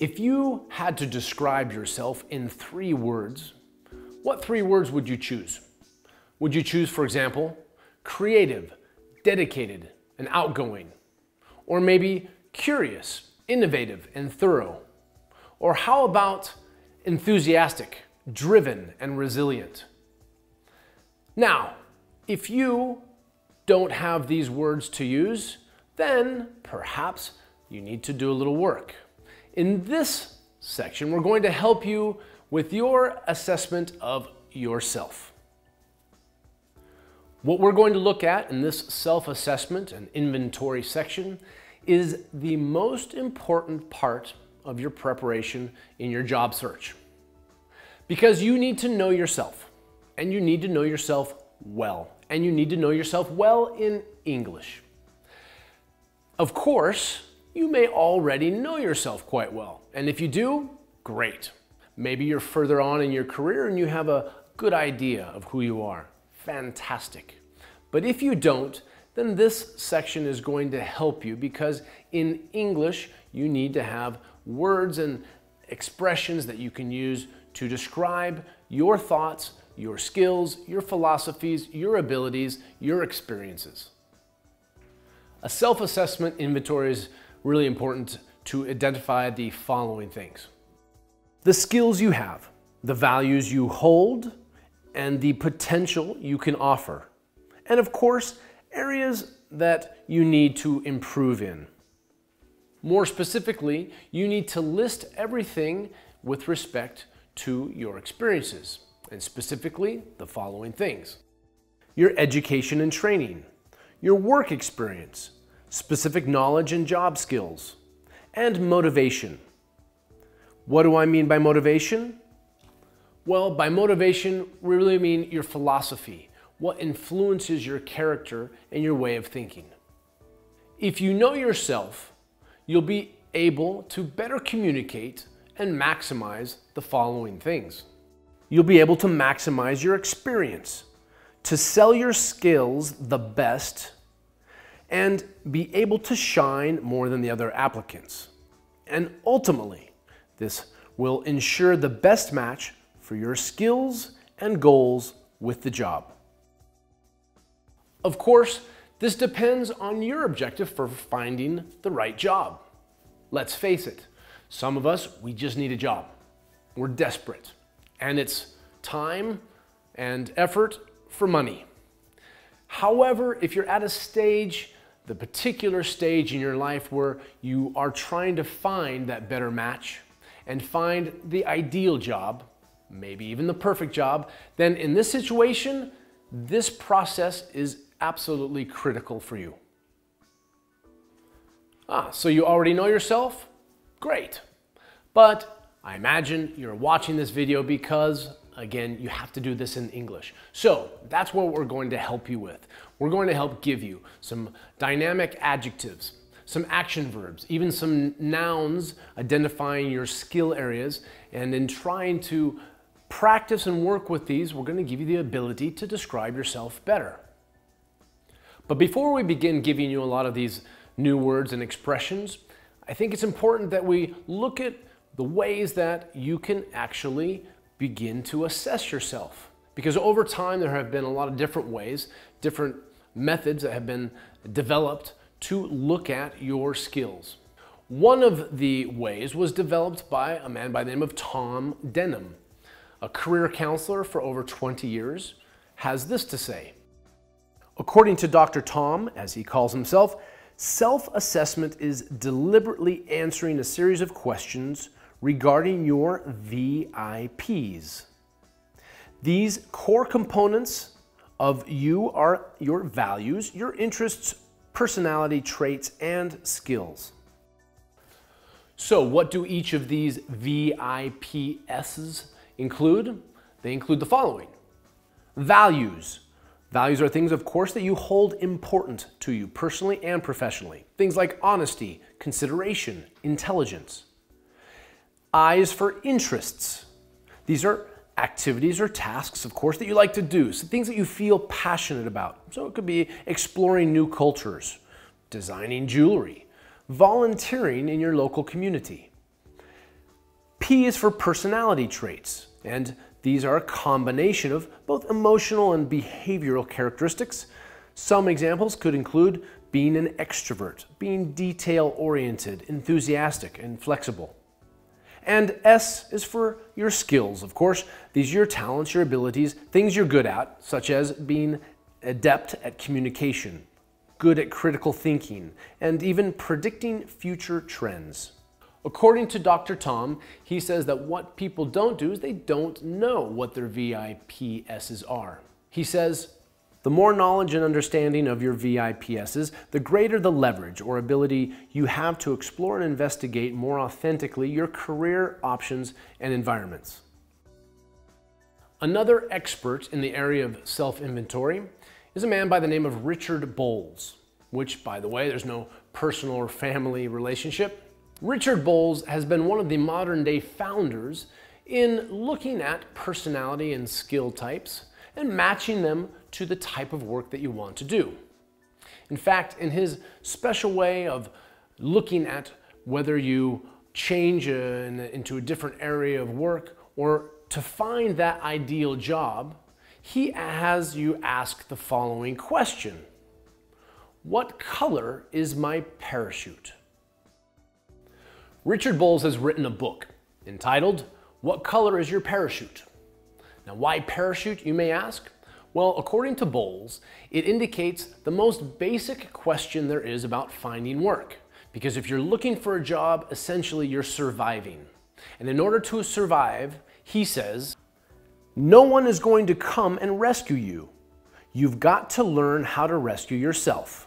If you had to describe yourself in 3 words, what 3 words would you choose? Would you choose, for example, creative, dedicated, and outgoing? Or maybe curious, innovative, and thorough? Or how about enthusiastic, driven, and resilient? Now, if you don't have these words to use, then perhaps you need to do a little work. In this section, we're going to help you with your assessment of yourself. What we're going to look at in this self-assessment and inventory section is the most important part of your preparation in your job search. Because you need to know yourself, and you need to know yourself well, and you need to know yourself well in English. Of course, you may already know yourself quite well, and if you do, great. Maybe you're further on in your career and you have a good idea of who you are. Fantastic. But if you don't, then this section is going to help you, because in English, you need to have words and expressions that you can use to describe your thoughts, your skills, your philosophies, your abilities, your experiences. A self-assessment inventory is really important to identify the following things: the skills you have, the values you hold, and the potential you can offer. And of course, areas that you need to improve in. More specifically, you need to list everything with respect to your experiences, and specifically the following things: your education and training, your work experience, specific knowledge and job skills, and motivation. What do I mean by motivation? Well, by motivation, we really mean your philosophy, what influences your character and your way of thinking. If you know yourself, you'll be able to better communicate and maximize the following things. You'll be able to maximize your experience, to sell your skills the best, and be able to shine more than the other applicants. And ultimately, this will ensure the best match for your skills and goals with the job. Of course, this depends on your objective for finding the right job. Let's face it, some of us, we just need a job. We're desperate, and it's time and effort for money. However, if you're at a stage, the particular stage in your life where you are trying to find that better match and find the ideal job, maybe even the perfect job, then in this situation, this process is absolutely critical for you. So you already know yourself? Great. But I imagine you're watching this video because, again, you have to do this in English. So that's what we're going to help you with. We're going to help give you some dynamic adjectives, some action verbs, even some nouns identifying your skill areas. And in trying to practice and work with these, we're going to give you the ability to describe yourself better. But before we begin giving you a lot of these new words and expressions, I think it's important that we look at the ways that you can actually begin to assess yourself. Because over time, there have been a lot of different ways, different methods that have been developed to look at your skills. One of the ways was developed by a man by the name of Tom Denham, a career counselor for over 20 years, has this to say. According to Dr. Tom, as he calls himself, self-assessment is deliberately answering a series of questions regarding your VIPs. These core components of you are your values, your interests, personality traits, and skills. So what do each of these VIPs include? They include the following. Values. Values are things, of course, that you hold important to you personally and professionally. Things like honesty, consideration, intelligence. I is for interests. These are activities or tasks, of course, that you like to do, so things that you feel passionate about. So it could be exploring new cultures, designing jewelry, volunteering in your local community. P is for personality traits, and these are a combination of both emotional and behavioral characteristics. Some examples could include being an extrovert, being detail-oriented, enthusiastic, and flexible. And S is for your skills, of course. These are your talents, your abilities, things you're good at, such as being adept at communication, good at critical thinking, and even predicting future trends. According to Dr. Tom, he says that what people don't do is they don't know what their VIPSs are. He says, the more knowledge and understanding of your VIPSs, the greater the leverage or ability you have to explore and investigate more authentically your career options and environments. Another expert in the area of self-inventory is a man by the name of Richard Bowles, which, by the way, there's no personal or family relationship. Richard Bowles has been one of the modern-day founders in looking at personality and skill types and matching them to the type of work that you want to do. In fact, in his special way of looking at whether you change into a different area of work or to find that ideal job, he has you ask the following question: what color is my parachute? Richard Bowles has written a book entitled, What Color is Your Parachute? Now, why parachute, you may ask? Well, according to Bowles, it indicates the most basic question there is about finding work. Because if you're looking for a job, essentially you're surviving. And in order to survive, he says, no one is going to come and rescue you. You've got to learn how to rescue yourself.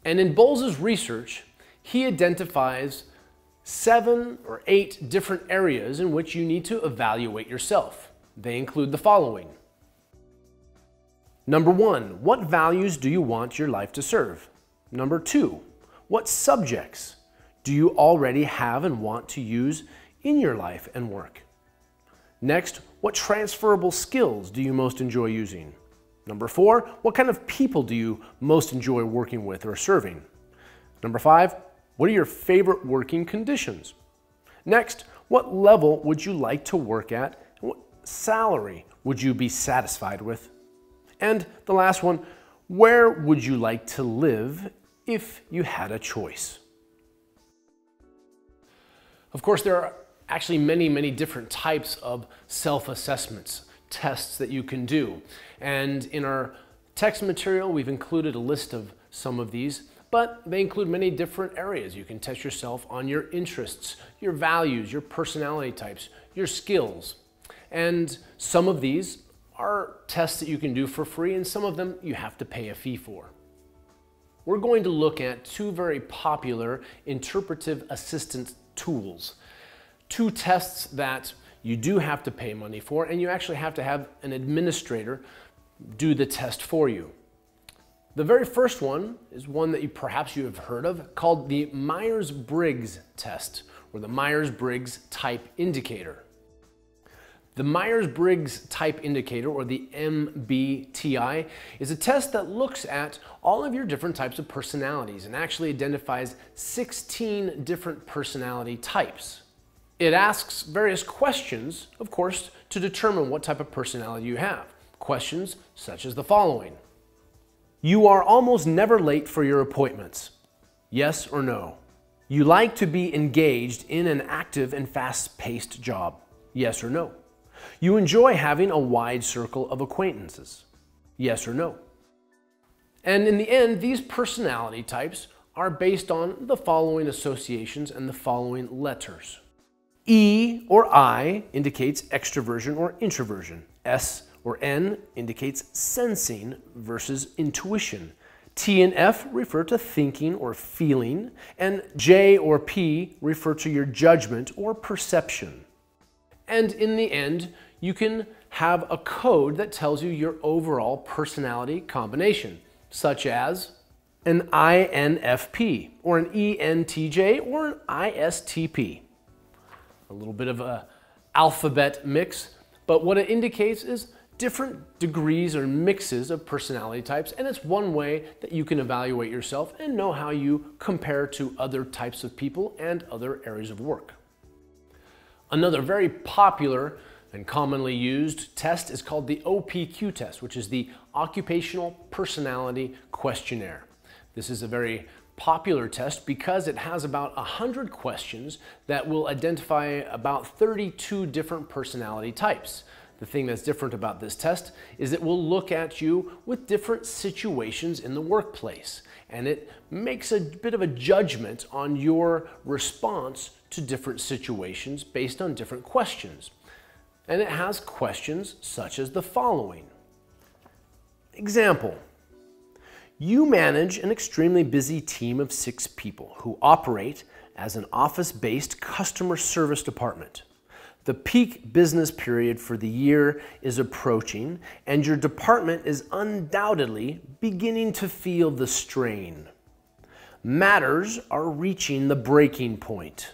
And in Bowles' research, he identifies 7 or 8 different areas in which you need to evaluate yourself. They include the following. Number 1, what values do you want your life to serve? Number 2, what subjects do you already have and want to use in your life and work? Next, what transferable skills do you most enjoy using? Number 4, what kind of people do you most enjoy working with or serving? Number 5, what are your favorite working conditions? Next, what level would you like to work at? And what salary would you be satisfied with? And the last one, where would you like to live if you had a choice? Of course, there are actually many different types of self-assessments, tests that you can do. And in our text material, we've included a list of some of these, but they include many different areas. You can test yourself on your interests, your values, your personality types, your skills. And some of these are tests that you can do for free, and some of them you have to pay a fee for. We're going to look at 2 very popular interpretive assistant tools. 2 tests that you do have to pay money for, and you actually have to have an administrator do the test for you. The very first one is one that perhaps you have heard of, called the Myers-Briggs test, or the Myers-Briggs type indicator. The Myers-Briggs type indicator, or the MBTI, is a test that looks at all of your different types of personalities and actually identifies 16 different personality types. It asks various questions, of course, to determine what type of personality you have. Questions such as the following. You are almost never late for your appointments. Yes or no? You like to be engaged in an active and fast-paced job. Yes or no? You enjoy having a wide circle of acquaintances. Yes or no? And in the end, these personality types are based on the following associations and the following letters. E or I indicates extroversion or introversion. S or N indicates sensing versus intuition. T and F refer to thinking or feeling, and J or P refer to your judgment or perception. And in the end, you can have a code that tells you your overall personality combination, such as an INFP, or an ENTJ, or an ISTP. A little bit of an alphabet mix, but what it indicates is different degrees or mixes of personality types, and it's one way that you can evaluate yourself and know how you compare to other types of people and other areas of work. Another very popular and commonly used test is called the OPQ test, which is the Occupational Personality Questionnaire. This is a very popular test because it has about 100 questions that will identify about 32 different personality types. The thing that's different about this test is it will look at you with different situations in the workplace, and it makes a bit of a judgment on your response to different situations based on different questions. And it has questions such as the following. Example: you manage an extremely busy team of 6 people who operate as an office-based customer service department. The peak business period for the year is approaching, and your department is undoubtedly beginning to feel the strain. Matters are reaching the breaking point,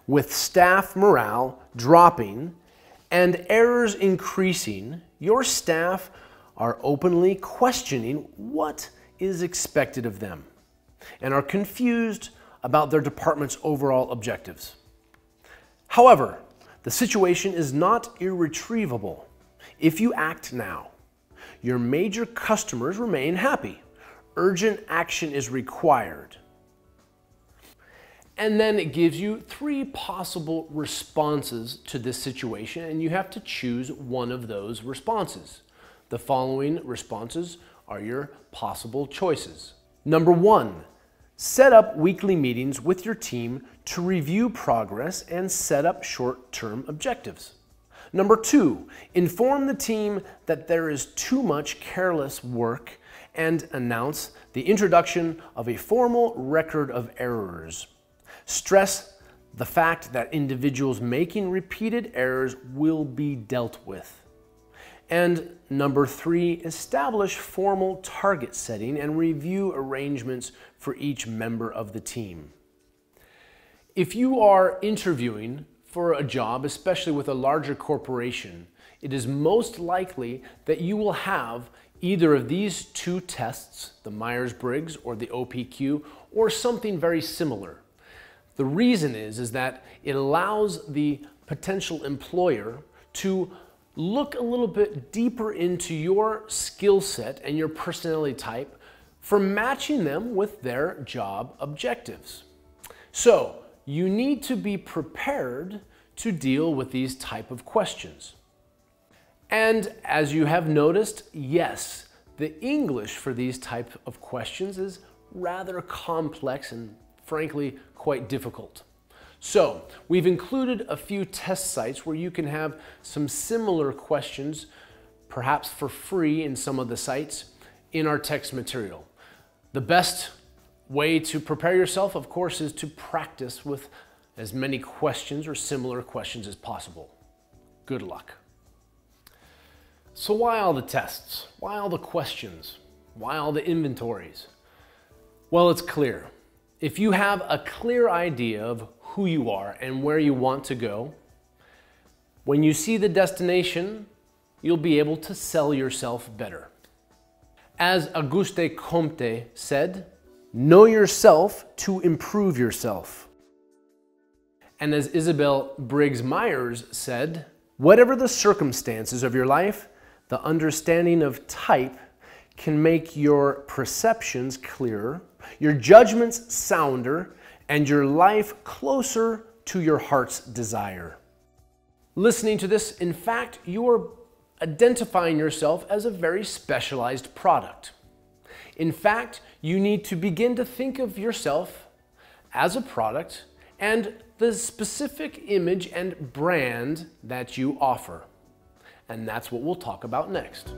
with staff morale dropping and errors increasing. Your staff are openly questioning what is expected of them and are confused about their department's overall objectives. However, the situation is not irretrievable. If you act now, your major customers remain happy. Urgent action is required. And then it gives you 3 possible responses to this situation, and you have to choose one of those responses. The following responses are your possible choices. Number 1, set up weekly meetings with your team to review progress and set up short-term objectives. Number 2, inform the team that there is too much careless work and announce the introduction of a formal record of errors. Stress the fact that individuals making repeated errors will be dealt with. And number 3, establish formal target setting and review arrangements for each member of the team. If you are interviewing for a job, especially with a larger corporation, it is most likely that you will have either of these 2 tests, the Myers-Briggs or the OPQ, or something very similar. The reason is that it allows the potential employer to look a little bit deeper into your skill set and your personality type for matching them with their job objectives. So you need to be prepared to deal with these type of questions. And as you have noticed, yes, the English for these type of questions is rather complex and frankly quite difficult. So we've included a few test sites where you can have some similar questions, perhaps for free in some of the sites, in our text material. The best way to prepare yourself, of course, is to practice with as many questions or similar questions as possible. Good luck. So why all the tests? Why all the questions? Why all the inventories? Well, it's clear. If you have a clear idea of who you are and where you want to go, when you see the destination, you'll be able to sell yourself better. As Auguste Comte said, know yourself to improve yourself. And as Isabel Briggs Myers said, whatever the circumstances of your life, the understanding of type can make your perceptions clearer, your judgments sounder, and your life closer to your heart's desire. Listening to this, in fact, you are identifying yourself as a very specialized product. In fact, you need to begin to think of yourself as a product and the specific image and brand that you offer. And that's what we'll talk about next.